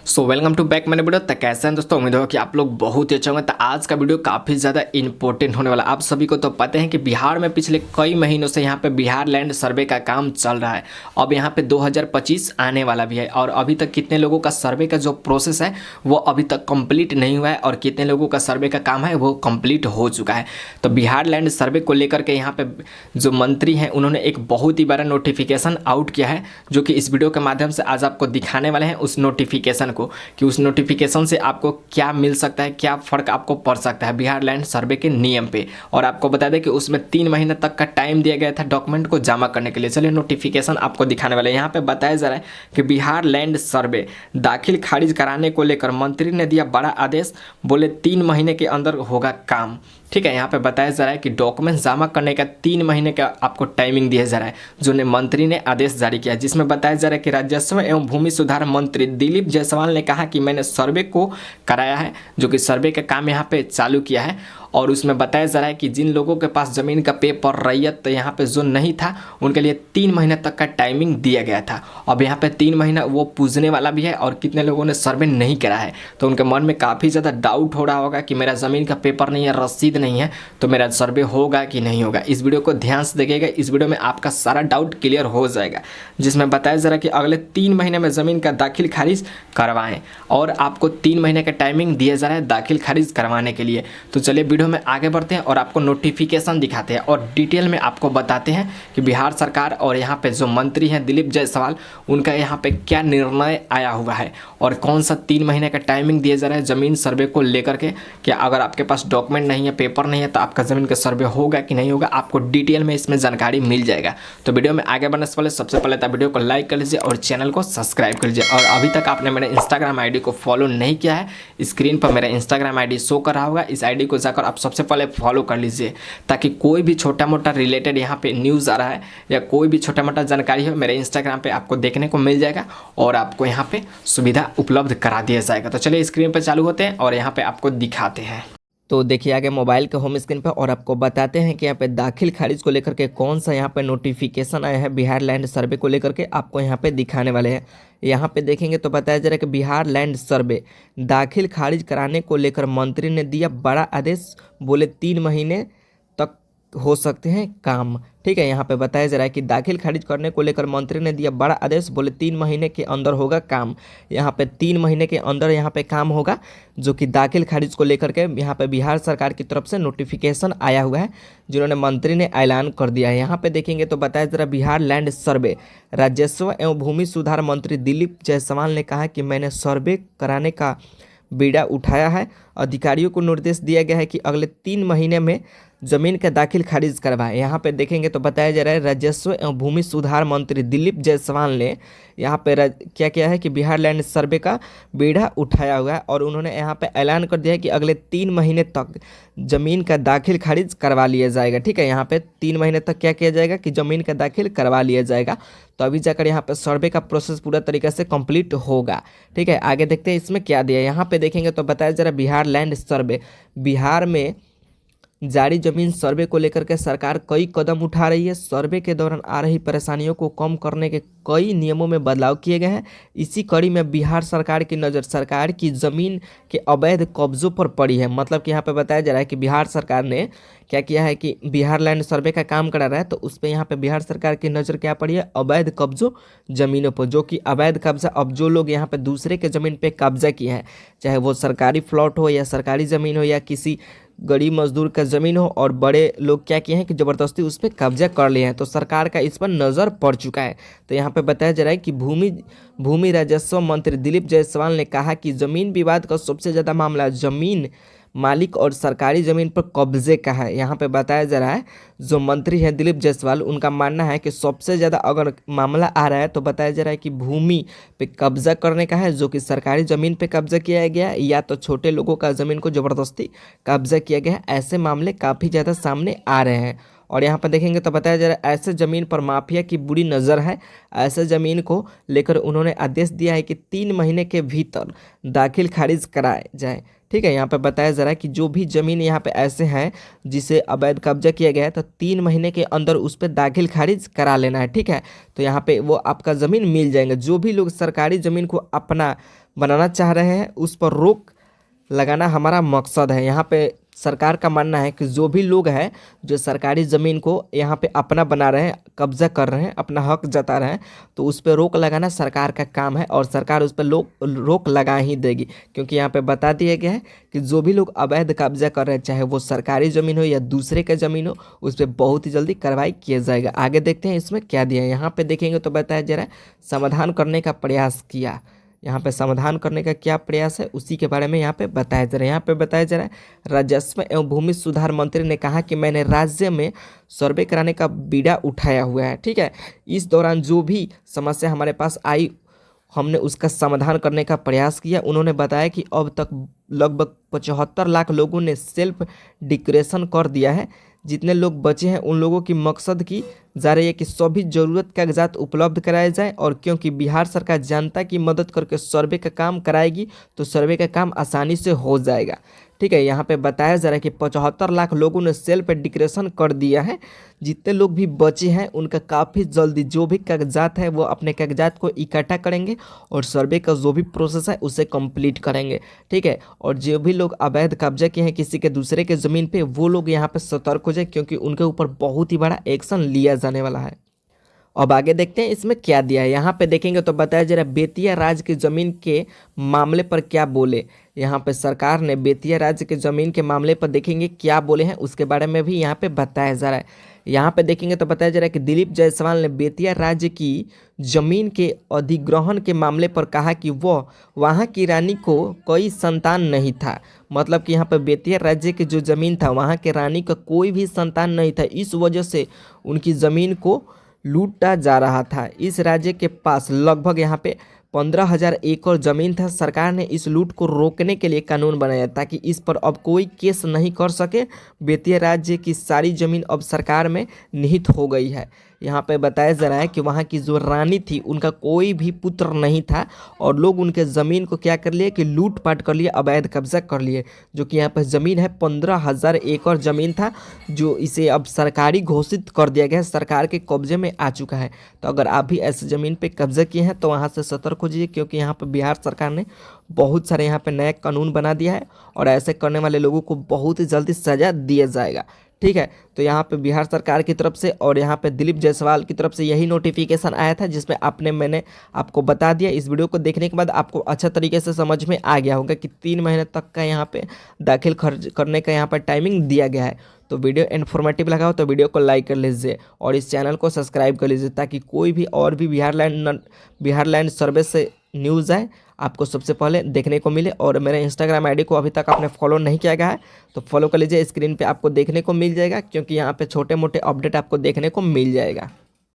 So welcome to back मैंने video. तो कैसे हैं दोस्तों, उम्मीद हो कि आप लोग बहुत ही अच्छे होंगे। तो आज का वीडियो काफ़ी ज़्यादा इंपॉर्टेंट होने वाला। आप सभी को तो पता है कि बिहार में पिछले कई महीनों से यहाँ पे बिहार लैंड सर्वे का काम चल रहा है। अब यहाँ पे 2025 आने वाला भी है और अभी तक कितने लोगों का सर्वे का जो प्रोसेस है वो अभी तक कंप्लीट नहीं हुआ है और कितने लोगों का सर्वे का काम है वो कंप्लीट हो चुका है। तो बिहार लैंड सर्वे को लेकर के यहाँ पे जो मंत्री हैं उन्होंने एक बहुत ही बड़ा नोटिफिकेशन आउट किया है, जो कि इस वीडियो के माध्यम से आज आपको दिखाने वाले हैं उस नोटिफिकेशन को कि उस नोटिफिकेशन से आपको क्या मिल सकता है, क्या फ़र्क आपको पड़ सकता है बिहार लैंड सर्वे के नियम पे। और आपको बता दें कि उसमें 3 महीने तक का टाइम दिया गया था डॉक्यूमेंट को जमा करने के लिए। चलिए नोटिफिकेशन आपको दिखाने वाले हैं। यहाँ पे बताया जा रहा है कि बिहार लैंड सर्वे दाखिल खारिज कराने को लेकर मंत्री ने दिया बड़ा आदेश, बोले 3 महीने के अंदर होगा काम। ठीक है, यहाँ पे बताया जा रहा है कि डॉक्यूमेंट जमा करने का 3 महीने का आपको टाइमिंग दिया जा रहा है, जो ने मंत्री ने आदेश जारी किया, जिसमें बताया जा रहा है कि राजस्व एवं भूमि सुधार मंत्री दिलीप जायसवाल ने कहा कि मैंने सर्वे को कराया है, जो कि सर्वे का काम यहाँ पे चालू किया है। और उसमें बताया जा रहा है कि जिन लोगों के पास ज़मीन का पेपर रैयत यहाँ पे जो नहीं था उनके लिए 3 महीने तक का टाइमिंग दिया गया था। अब यहाँ पे 3 महीना वो पूछने वाला भी है और कितने लोगों ने सर्वे नहीं करा है, तो उनके मन में काफ़ी ज़्यादा डाउट हो रहा होगा कि मेरा ज़मीन का पेपर नहीं है, रसीद नहीं है, तो मेरा सर्वे होगा कि नहीं होगा। इस वीडियो को ध्यान से देखिएगा, इस वीडियो में आपका सारा डाउट क्लियर हो जाएगा, जिसमें बताया जा रहा है कि अगले 3 महीने में ज़मीन का दाखिल खारिज करवाएं और आपको 3 महीने का टाइमिंग दिया जा रहा है दाखिल खारिज करवाने के लिए। तो चलिए वीडियो में आगे बढ़ते हैं और आपको नोटिफिकेशन दिखाते हैं और डिटेल में आपको बताते हैं कि बिहार सरकार और यहाँ पे जो मंत्री हैं दिलीप जायसवाल, उनका यहाँ पे क्या निर्णय आया हुआ है और कौन सा 3 महीने का टाइमिंग दिया जा रहा है ज़मीन सर्वे को लेकर के। क्या अगर आपके पास डॉक्यूमेंट नहीं है, पेपर नहीं है, तो आपका ज़मीन का सर्वे होगा कि नहीं होगा, आपको डिटेल में इसमें जानकारी मिल जाएगा। तो वीडियो में आगे बढ़ने से पहले सबसे पहले तो वीडियो को लाइक कर लीजिए और चैनल को सब्सक्राइब कर लीजिए। और अभी तक आपने मेरे इंस्टाग्राम आईडी को फॉलो नहीं किया है, स्क्रीन पर मेरा इंस्टाग्राम आईडी शो कर रहा होगा, इस आईडी को जाकर आप सबसे पहले फॉलो कर लीजिए, ताकि कोई भी छोटा मोटा रिलेटेड यहाँ पे न्यूज़ आ रहा है या कोई भी छोटा मोटा जानकारी हो मेरे इंस्टाग्राम पे आपको देखने को मिल जाएगा और आपको यहाँ पे सुविधा उपलब्ध करा दिया जाएगा। तो चलिए स्क्रीन पर चालू होते हैं और यहाँ पे आपको दिखाते हैं। तो देखिए आगे मोबाइल के होम स्क्रीन पर और आपको बताते हैं कि यहाँ पे दाखिल खारिज को लेकर के कौन सा यहाँ पे नोटिफिकेशन आया है बिहार लैंड सर्वे को लेकर के, आपको यहाँ पे दिखाने वाले हैं। यहाँ पे देखेंगे तो बताया जा रहा है कि बिहार लैंड सर्वे दाखिल खारिज कराने को लेकर मंत्री ने दिया बड़ा आदेश, बोले 3 महीने तक हो सकते हैं काम। ठीक है, यहाँ पे बताया जा रहा है कि दाखिल खारिज करने को लेकर मंत्री ने दिया बड़ा आदेश, बोले 3 महीने के अंदर होगा काम। यहाँ पे 3 महीने के अंदर यहाँ पे काम होगा, जो कि दाखिल खारिज को लेकर के यहाँ पे बिहार सरकार की तरफ से नोटिफिकेशन आया हुआ है, जिन्होंने मंत्री ने ऐलान कर दिया है। यहाँ पे देखेंगे तो बताया जा रहा है बिहार लैंड सर्वे राजस्व एवं भूमि सुधार मंत्री दिलीप जायसवाल ने कहा कि मैंने सर्वे कराने का बीड़ा उठाया है। अधिकारियों को निर्देश दिया गया है कि अगले 3 महीने में जमीन का दाखिल खारिज करवाएं। यहाँ पे देखेंगे तो बताया जा रहा है राजस्व एवं भूमि सुधार मंत्री दिलीप जायसवाल ने यहाँ पे क्या किया है कि बिहार लैंड सर्वे का बीड़ा उठाया हुआ है और उन्होंने यहाँ पे ऐलान कर दिया है कि अगले 3 महीने तक ज़मीन का दाखिल खारिज करवा लिया जाएगा। ठीक है, यहाँ पे 3 महीने तक क्या किया जाएगा कि ज़मीन का दाखिल करवा लिया जाएगा, तो अभी जाकर यहाँ पे सर्वे का प्रोसेस पूरा तरीके से कंप्लीट होगा। ठीक है, आगे देखते हैं इसमें क्या दिया है। यहाँ पे देखेंगे तो बताया जा रहा है बिहार लैंड सर्वे, बिहार में जारी जमीन सर्वे को लेकर के सरकार कई कदम उठा रही है। सर्वे के दौरान आ रही परेशानियों को कम करने के कई नियमों में बदलाव किए गए हैं। इसी कड़ी में बिहार सरकार की नज़र सरकार की ज़मीन के अवैध कब्जों पर पड़ी है। मतलब कि यहाँ पे बताया जा रहा है कि बिहार सरकार ने क्या किया है कि बिहार लैंड सर्वे का काम करा रहा है, तो उस पर यहाँ पे बिहार सरकार की नज़र क्या पड़ी है, अवैध कब्जों ज़मीनों पर, जो कि अवैध कब्जा अब जो लोग यहाँ पे दूसरे के ज़मीन पे कब्जा किए हैं, चाहे वो सरकारी प्लॉट हो या सरकारी ज़मीन हो या किसी गरीब मजदूर का ज़मीन हो, और बड़े लोग क्या किए हैं कि ज़बरदस्ती उस पर कब्जा कर लिए हैं, तो सरकार का इस पर नज़र पड़ चुका है। तो यहाँ पे बताया जा रहा है कि भूमि राजस्व मंत्री दिलीप जायसवाल ने कहा कि ज़मीन विवाद का सबसे ज़्यादा मामला ज़मीन मालिक और सरकारी ज़मीन पर कब्जे का है। यहाँ पे बताया जा रहा है जो मंत्री हैं दिलीप जायसवाल, उनका मानना है कि सबसे ज़्यादा अगर मामला आ रहा है तो बताया जा रहा है कि भूमि पे कब्जा करने का है, जो कि सरकारी ज़मीन पे कब्जा किया गया है या तो छोटे लोगों का ज़मीन को ज़बरदस्ती कब्जा किया गया है। ऐसे मामले काफ़ी ज़्यादा सामने आ रहे हैं। और यहाँ पर देखेंगे तो बताया जा रहा है ऐसे ज़मीन पर माफिया की बुरी नज़र है। ऐसे ज़मीन को लेकर उन्होंने आदेश दिया है कि 3 महीने के भीतर दाखिल खारिज कराए जाए। ठीक है, यहाँ पे बताया जा रहा है कि जो भी ज़मीन यहाँ पे ऐसे हैं जिसे अवैध कब्जा किया गया है, तो 3 महीने के अंदर उस पर दाखिल खारिज करा लेना है। ठीक है, तो यहाँ पे वो आपका ज़मीन मिल जाएंगे। जो भी लोग सरकारी ज़मीन को अपना बनाना चाह रहे हैं उस पर रोक लगाना हमारा मकसद है। यहाँ पे सरकार का मानना है कि जो भी लोग हैं जो सरकारी ज़मीन को यहाँ पे अपना बना रहे हैं, कब्जा कर रहे हैं, अपना हक जता रहे हैं, तो उस पर रोक लगाना सरकार का काम है और सरकार उस पर रोक लगा ही देगी। क्योंकि यहाँ पे बता दिया गया है कि जो भी लोग अवैध कब्जा कर रहे हैं, चाहे वो सरकारी ज़मीन हो या दूसरे का ज़मीन हो, उस पर बहुत ही जल्दी कार्रवाई किया जाएगा। आगे देखते हैं इसमें क्या दिया है। यहाँ पे देखेंगे तो बताया जा रहा है समाधान करने का प्रयास किया। यहाँ पे समाधान करने का क्या प्रयास है उसी के बारे में यहाँ पे बताया जा रहा है। यहाँ पे बताया जा रहा है राजस्व एवं भूमि सुधार मंत्री ने कहा कि मैंने राज्य में सर्वे कराने का बीड़ा उठाया हुआ है। ठीक है, इस दौरान जो भी समस्या हमारे पास आई हमने उसका समाधान करने का प्रयास किया। उन्होंने बताया कि अब तक लगभग 75 लाख लोगों ने सेल्फ डिक्लेरेशन कर दिया है। जितने लोग बचे हैं उन लोगों की मकसद की जा रही है कि सभी ज़रूरत कागजात उपलब्ध कराए जाए और क्योंकि बिहार सरकार जनता की मदद करके सर्वे का काम कराएगी तो सर्वे का काम आसानी से हो जाएगा। ठीक है, यहाँ पे बताया जा रहा है कि 75 लाख लोगों ने सेल्फ डिक्लेरेशन कर दिया है। जितने लोग भी बचे हैं उनका काफ़ी जल्दी जो भी कागजात है वो अपने कागजात को इकट्ठा करेंगे और सर्वे का जो भी प्रोसेस है उसे कंप्लीट करेंगे। ठीक है, और जो भी लोग अवैध कब्जा किए हैं किसी के दूसरे के ज़मीन पे वो लोग यहाँ पे सतर्क हो जाए क्योंकि उनके ऊपर बहुत ही बड़ा एक्शन लिया जाने वाला है। अब आगे देखते हैं इसमें क्या दिया है। यहाँ पे देखेंगे तो बताया जा रहा है बेतिया राज्य की ज़मीन के मामले पर क्या बोले। यहाँ पे सरकार ने बेतिया राज्य के ज़मीन के मामले पर देखेंगे क्या बोले हैं उसके बारे में भी यहाँ पे बताया जा रहा है। यहाँ पे देखेंगे तो बताया जा रहा है कि दिलीप जायसवाल ने बेतिया राज्य की ज़मीन के अधिग्रहण के मामले पर कहा कि वह वहाँ की रानी को कोई संतान नहीं था। मतलब कि यहाँ पे बेतिया राज्य की जो ज़मीन था वहाँ के रानी का कोई भी संतान नहीं था, इस वजह से उनकी ज़मीन को लूटा जा रहा था। इस राज्य के पास लगभग यहाँ पे 15,000 एकड़ ज़मीन था। सरकार ने इस लूट को रोकने के लिए कानून बनाया ताकि इस पर अब कोई केस नहीं कर सके। बेतिया राज्य की सारी ज़मीन अब सरकार में निहित हो गई है। यहाँ पे बताया जा रहा है कि वहाँ की जो रानी थी उनका कोई भी पुत्र नहीं था और लोग उनके ज़मीन को क्या कर लिए कि लूटपाट कर लिए, अवैध कब्जा कर लिए। जो कि यहाँ पर ज़मीन है 15,000 एकड़ ज़मीन था जो इसे अब सरकारी घोषित कर दिया गया है, सरकार के कब्जे में आ चुका है। तो अगर आप भी ऐसे ज़मीन पे कब्जा किए हैं तो वहाँ से सतर्क हो जाइए क्योंकि यहाँ पर बिहार सरकार ने बहुत सारे यहाँ पे नए कानून बना दिया है और ऐसे करने वाले लोगों को बहुत ही जल्दी सज़ा दिया जाएगा। ठीक है, तो यहाँ पे बिहार सरकार की तरफ से और यहाँ पे दिलीप जायसवाल की तरफ से यही नोटिफिकेशन आया था जिसमें मैंने आपको बता दिया। इस वीडियो को देखने के बाद आपको अच्छा तरीके से समझ में आ गया होगा कि 3 महीने तक का यहाँ पे दाखिल खर्च करने का यहाँ पर टाइमिंग दिया गया है। तो वीडियो इन्फॉर्मेटिव लगा हो तो वीडियो को लाइक कर लीजिए और इस चैनल को सब्सक्राइब कर लीजिए ताकि कोई भी और भी बिहार लैंड सर्वे से न्यूज़ आए आपको सबसे पहले देखने को मिले। और मेरे इंस्टाग्राम आईडी को अभी तक आपने फॉलो नहीं किया गया है तो फॉलो कर लीजिए, स्क्रीन पे आपको देखने को मिल जाएगा क्योंकि यहाँ पे छोटे मोटे अपडेट आपको देखने को मिल जाएगा।